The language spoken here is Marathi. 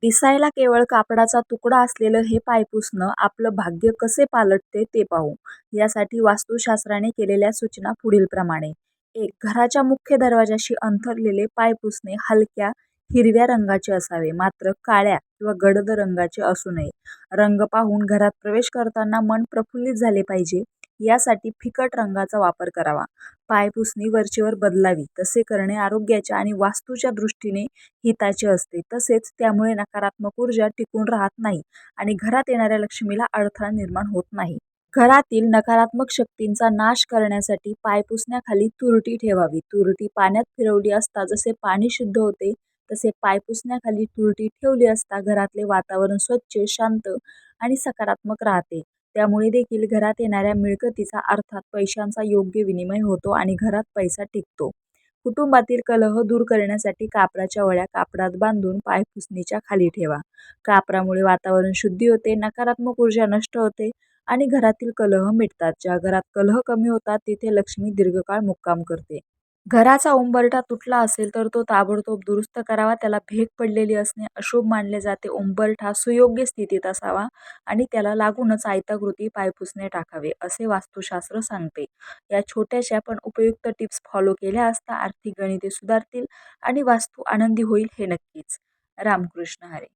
दिसायला केवळ कापडाचा तुकडा असलेलं हे पायपुसणं आपलं भाग्य कसे पालटते ते पाहू. यासाठी वास्तुशास्त्राने केलेल्या सूचना पुढीलप्रमाणे. 1. घराच्या मुख्य दरवाजाशी अंथरलेले पायपुसणे हलक्या हिरव्या रंगाचे असावे, मात्र काळ्या किंवा गडद रंगाचे असू नये. रंग पाहून घरात प्रवेश करताना मन प्रफुल्लित झाले पाहिजे, यासाठी फिकट रंगाचा वापर करावा. पायपुसणी वरचेवर बदलावी. तसे करणे आरोग्याच्या आणि वास्तूच्या दृष्टीने हिताचे असते. तसेच त्यामुळे नकारात्मक ऊर्जा टिकून राहत नाही आणि घरात येणाऱ्या लक्ष्मीला अडथळा निर्माण होत नाही. घरातील नकारात्मक शक्तींचा नाश करण्यासाठी पायपुसण्याखाली तुरटी ठेवावी. तुरटी पाण्यात फिरवली असता जसे पाणी शुद्ध होते, तसे पायपुसण्याखाली तुरटी ठेवली असता घरातले वातावरण स्वच्छ, शांत आणि सकारात्मक राहते. त्यामुळे देखील घरात येणाऱ्या मिळकतीचा अर्थात पैशांचा योग्य विनिमय होतो आणि घरात पैसा टिकतो. कुटुंबातील कलह दूर करण्यासाठी कापडाच्या वळ्या कापडात बांधून पायपुसणीच्या खाली ठेवा. कापरामुळे वातावरण शुद्धी होते, नकारात्मक ऊर्जा नष्ट होते आणि घरातील कलह मिटतात. ज्या घरात कलह कमी होतात तिथे लक्ष्मी दीर्घकाळ मुक्काम करते. घराचा उंबरठा तुटला असेल तर तो ताबडतोब दुरुस्त करावा. त्याला भेग पडलेली असणे अशुभ मानले जाते. उंबरठा सुयोग्य स्थितीत असावा आणि त्याला लागूनच आयताकृती पायपुसणे टाकावे, असे वास्तुशास्त्र सांगते. या छोट्याशा पण उपयुक्त टिप्स फॉलो केल्या असता आर्थिक गणिते सुधारतील आणि वास्तू आनंदी होईल हे नक्कीच. रामकृष्ण हरी.